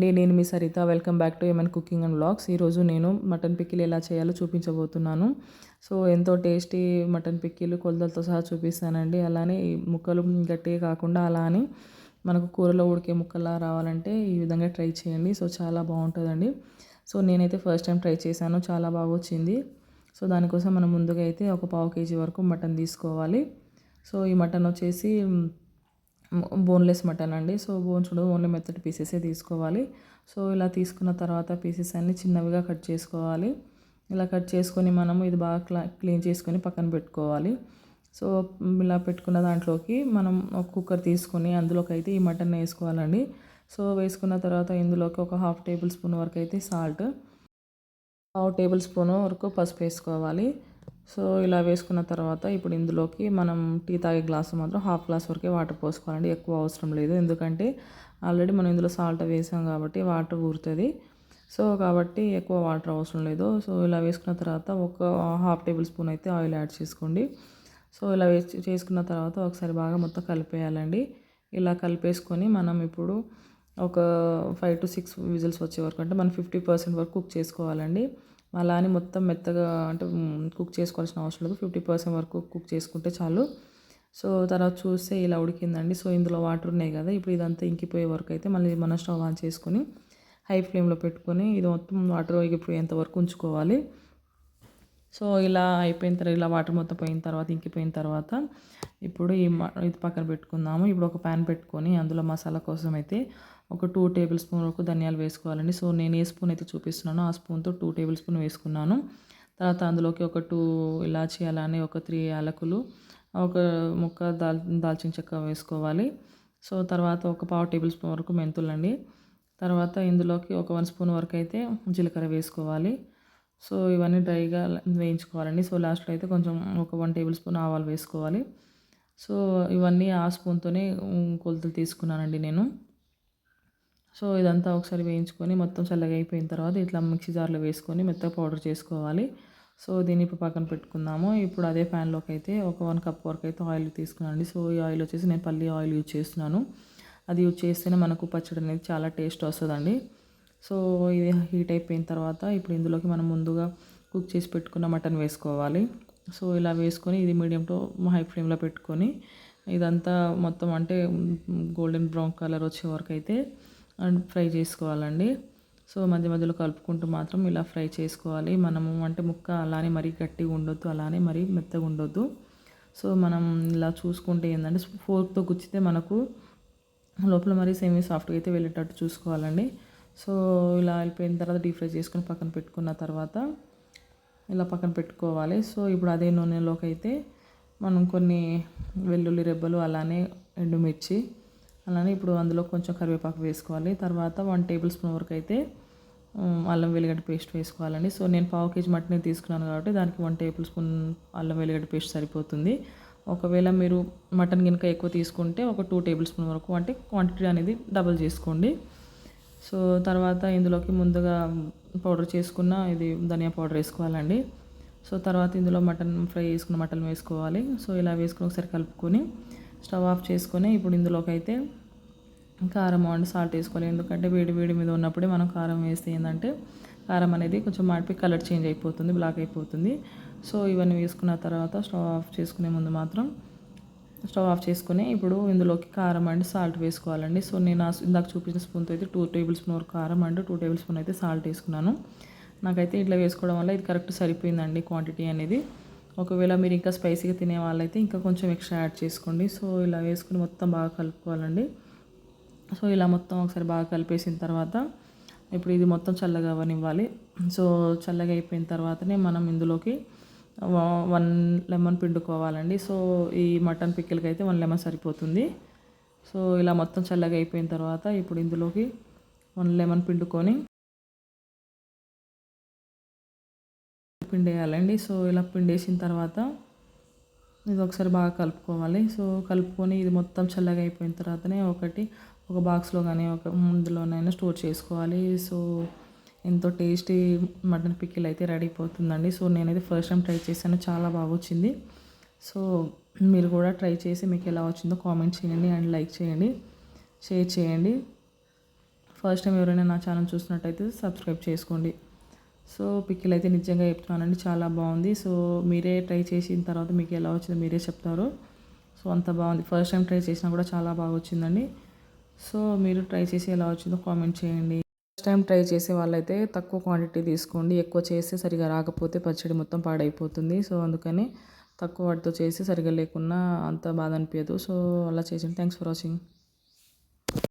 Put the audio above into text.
నేను మీ Saritha. Welcome back to ఏమన్ cooking and vlogs. ఈరోజు నేను మటన్ పికిల్ ఎలా చేయాలో చూపించబోతున్నాను. సో ఎంతో టేస్టీ మటన్ పికిల్ కొలతలతో సహా చూపిస్తానండి. అలానే ఈ ముక్కలు గట్టిగా కాకుండా అలా అని మనకు కూరలో ఉడికే ముక్కలా రావాలంటే ఈ విధంగా ట్రై చేయండి. సో చాలా బాగుంటుందండి. సో నేనైతే ఫస్ట్ టైం ట్రై చేశాను, చాలా బాగా వచ్చింది. సో దానికోసం మనం ముందుగా అయితే ఒక పావు కేజీ వరకు మటన్ తీసుకోవాలి. సో ఈ మటన్ వచ్చేసి బోన్లెస్ మటన్ అండి. సో బోన్స్ ఉండదు, ఓన్లీ మెత్తటి పీసెసే తీసుకోవాలి. సో ఇలా తీసుకున్న తర్వాత పీసెస్ అన్నీ చిన్నవిగా కట్ చేసుకోవాలి. ఇలా కట్ చేసుకొని మనము ఇది బాగా క్లీన్ చేసుకొని పక్కన పెట్టుకోవాలి. సో ఇలా పెట్టుకున్న దాంట్లోకి మనం ఒక కుక్కర్ తీసుకొని అందులోకి అయితే ఈ మటన్ వేసుకోవాలండి. సో వేసుకున్న తర్వాత ఇందులోకి ఒక 1/2 టేబుల్ స్పూన్ వరకు అయితే సాల్ట్, 1/2 టేబుల్ స్పూన్ వరకు పసుపు వేసుకోవాలి. సో ఇలా వేసుకున్న తర్వాత ఇప్పుడు ఇందులోకి మనం టీ తాగే గ్లాసు మాత్రం 1/2 గ్లాస్ వరకే వాటర్ పోసుకోవాలండి. ఎక్కువ అవసరం లేదు, ఎందుకంటే ఆల్రెడీ మనం ఇందులో సాల్ట్ వేసాం కాబట్టి వాటర్ ఊరుతుంది. సో కాబట్టి ఎక్కువ వాటర్ అవసరం లేదు. సో ఇలా వేసుకున్న తర్వాత ఒక 1/2 టేబుల్ స్పూన్ అయితే ఆయిల్ యాడ్ చేసుకోండి. సో ఇలా చేసుకున్న తర్వాత ఒకసారి బాగా మొత్తం కలిపేయాలండి. ఇలా కలిపేసుకొని మనం ఇప్పుడు ఒక 5 to 6 విజిల్స్ వచ్చే వరకు, అంటే మనం 50% వరకు కుక్ చేసుకోవాలండి. అలా అని మొత్తం మెత్తగా అంటే కుక్ చేసుకోవాల్సిన అవసరం లేదు. 50% వరకు కుక్ చేసుకుంటే చాలు. సో తర్వాత చూస్తే ఇలా ఉడికిందండి. సో ఇందులో వాటర్ ఉన్నాయి కదా, ఇప్పుడు ఇదంతా ఇంకిపోయే వరకు అయితే మళ్ళీ మనం స్టవ్ ఆన్ చేసుకొని హై ఫ్లేమ్లో పెట్టుకొని ఇది మొత్తం వాటర్ ఎగిపోయేంత వరకు ఉంచుకోవాలి. సో ఇలా అయిపోయిన తర్వాత, ఇలా వాటర్ మొత్తం పోయిన తర్వాత, ఇంకిపోయిన తర్వాత ఇప్పుడు ఇది పక్కన పెట్టుకుందాము. ఇప్పుడు ఒక ప్యాన్ పెట్టుకొని అందులో మసాలా కోసం అయితే ఒక 2 టేబుల్ స్పూన్ వరకు ధనియాలు వేసుకోవాలండి. సో నేను ఏ స్పూన్ అయితే చూపిస్తున్నానో ఆ స్పూన్తో 2 టేబుల్ స్పూన్ వేసుకున్నాను. తర్వాత అందులోకి ఒక 2 ఇలాచి, అలానే ఒక 3 యాలకులు, ఒక ముక్క దాల్చిన చెక్క వేసుకోవాలి. సో తర్వాత ఒక 1/2 టేబుల్ స్పూన్ వరకు మెంతులండి. తర్వాత ఇందులోకి ఒక 1 స్పూన్ వరకు అయితే జీలకర్ర వేసుకోవాలి. సో ఇవన్నీ డ్రైగా వేయించుకోవాలండి. సో లాస్ట్లో అయితే కొంచెం ఒక 1 టేబుల్ స్పూన్ ఆవాలు వేసుకోవాలి. సో ఇవన్నీ ఆ స్పూన్తోనే కొలతలు తీసుకున్నానండి నేను. సో ఇదంతా ఒకసారి వేయించుకొని మొత్తం చల్లగా అయిపోయిన తర్వాత ఇట్లా మిక్సీ జార్లో వేసుకొని మెత్తగా పౌడర్ చేసుకోవాలి. సో దీన్ని ఇప్పుడు పక్కన పెట్టుకుందాము. ఇప్పుడు అదే ప్యాన్లోకి అయితే ఒక 1 కప్ వరకు అయితే ఆయిల్ తీసుకున్నానండి. సో ఈ ఆయిల్ వచ్చేసి నేను పల్లి ఆయిల్ యూజ్ చేస్తున్నాను. అది యూజ్ చేస్తేనే మనకు పచ్చడి అనేది చాలా టేస్ట్ వస్తుందండి. సో ఇది హీట్ అయిపోయిన తర్వాత ఇప్పుడు ఇందులోకి మనం ముందుగా కుక్ చేసి పెట్టుకున్న మటన్ వేసుకోవాలి. సో ఇలా వేసుకొని ఇది మీడియం టు హై ఫ్లేమ్లో పెట్టుకొని ఇదంతా మొత్తం అంటే గోల్డెన్ బ్రౌన్ కలర్ వచ్చే వరకు అయితే ఫ్రై చేసుకోవాలండి. సో మధ్య మధ్యలో కలుపుకుంటూ మాత్రం ఇలా ఫ్రై చేసుకోవాలి. మనము అంటే ముక్క అలానే మరీ గట్టిగా ఉండొద్దు, అలానే మరీ మెత్తగా ఉండొద్దు. సో మనం ఇలా చూసుకుంటే ఏంటంటే ఫోర్క్తో గుచ్చితే మనకు లోపల మరీ సేమీ సాఫ్ట్గా అయితే వెళ్ళేటట్టు చూసుకోవాలండి. సో ఇలా అయిపోయిన తర్వాత డీప్ ఫ్రై చేసుకొని పక్కన పెట్టుకున్న తర్వాత ఇలా పక్కన పెట్టుకోవాలి. సో ఇప్పుడు అదే నూనెలోకి అయితే మనం కొన్ని వెల్లుల్లి రెబ్బలు, అలానే ఎండుమిర్చి, అలానే ఇప్పుడు అందులో కొంచెం కరివేపాకు వేసుకోవాలి. తర్వాత 1 టేబుల్ స్పూన్ వరకు అయితే అల్లం వెల్లిగడ్డ పేస్ట్ వేసుకోవాలండి. సో నేను 1/2 కేజీ మటన్ తీసుకున్నాను కాబట్టి దానికి 1 టేబుల్ స్పూన్ అల్లం వెల్లిగడ్డ పేస్ట్ సరిపోతుంది. ఒకవేళ మీరు మటన్ కనుక ఎక్కువ తీసుకుంటే ఒక 2 టేబుల్ స్పూన్ వరకు, అంటే క్వాంటిటీ అనేది డబుల్ చేసుకోండి. సో తర్వాత ఇందులోకి ముందుగా పౌడర్ చేసుకున్న ఇది ధనియా పౌడర్ వేసుకోవాలండి. సో తర్వాత ఇందులో మటన్ ఫ్రై చేసుకున్న మటన్ వేసుకోవాలి. సో ఇలా వేసుకొని ఒకసారి కలుపుకొని స్టవ్ ఆఫ్ చేసుకొని ఇప్పుడు ఇందులోకి అయితే కారం అండ్ సాల్ట్ వేసుకోవాలి. ఎందుకంటే వేడి వేడి మీద ఉన్నప్పుడే మనం కారం వేస్తే ఏంటంటే కారం అనేది కొంచెం మాడిపోయి కలర్ చేంజ్ అయిపోతుంది, బ్లాక్ అయిపోతుంది. సో ఇవన్నీ వేసుకున్న తర్వాత స్టవ్ ఆఫ్ చేసుకునే ముందు మాత్రం స్టవ్ ఆఫ్ చేసుకొని ఇప్పుడు ఇందులోకి కారం అండ్ సాల్ట్ వేసుకోవాలండి. సో నేను ఇందాక చూపించిన స్పూన్తో అయితే 2 టేబుల్ స్పూన్ వరకు కారం అండ్ 2 టేబుల్ స్పూన్ అయితే సాల్ట్ వేసుకున్నాను. నాకైతే ఇట్లా వేసుకోవడం వల్ల ఇది కరెక్ట్ సరిపోయిందండి క్వాంటిటీ అనేది. ఒకవేళ మీరు ఇంకా స్పైసీగా తినే వాళ్ళైతే ఇంకా కొంచెం ఎక్స్ట్రా యాడ్ చేసుకోండి. సో ఇలా వేసుకుని మొత్తం బాగా కలుపుకోవాలండి. సో ఇలా మొత్తం ఒకసారి బాగా కలిపేసిన తర్వాత ఇప్పుడు ఇది మొత్తం చల్లగా అవ్వనివ్వాలి. సో చల్లగా అయిపోయిన తర్వాతనే మనం ఇందులోకి 1 లెమన్ పిండుకోవాలండి. సో ఈ మటన్ పికిల్కి అయితే 1 లెమన్ సరిపోతుంది. సో ఇలా మొత్తం చల్లగా అయిపోయిన తర్వాత ఇప్పుడు ఇందులోకి 1 లెమన్ పిండుకొని పిండేయాలండి. సో ఇలా పిండేసిన తర్వాత ఇది ఒకసారి బాగా కలుపుకోవాలి. సో కలుపుకొని ఇది మొత్తం చల్లగా అయిపోయిన తర్వాతనే ఒక బాక్స్లో కానీ ఒక ముందులోనైనా స్టోర్ చేసుకోవాలి. సో ఎంతో టేస్టీ మటన్ పికిల్ అయితే రెడీ అయిపోతుందండి. సో నేనైతే ఫస్ట్ టైం ట్రై చేశాను, చాలా బాగా వచ్చింది. సో మీరు కూడా ట్రై చేసి మీకు ఎలా వచ్చిందో కామెంట్ చేయండి అండ్ లైక్ చేయండి, షేర్ చేయండి. ఫస్ట్ టైం ఎవరైనా నా ఛానల్ చూసినట్టయితే సబ్స్క్రైబ్ చేసుకోండి. సో పికిల్ అయితే నిజంగా చెప్తున్నానండి, చాలా బాగుంది. సో మీరే ట్రై చేసిన తర్వాత మీకు ఎలా వచ్చిందో మీరే చెప్తారు. సో అంత బాగుంది. ఫస్ట్ టైం ట్రై చేసినా కూడా చాలా బాగా వచ్చిందండి. సో మీరు ట్రై చేసి ఎలా వచ్చిందో కామెంట్ చేయండి. ఫస్ట్ టైం ట్రై చేసే వాళ్ళైతే తక్కువ క్వాంటిటీ తీసుకోండి. ఎక్కువ చేస్తే సరిగా రాకపోతే పచ్చడి మొత్తం పాడైపోతుంది. సో అందుకని తక్కువ వాటితో చేసి సరిగా లేకున్నా అంత బాధ అనిపించదు. సో అలా చేయండి. Thanks for watching.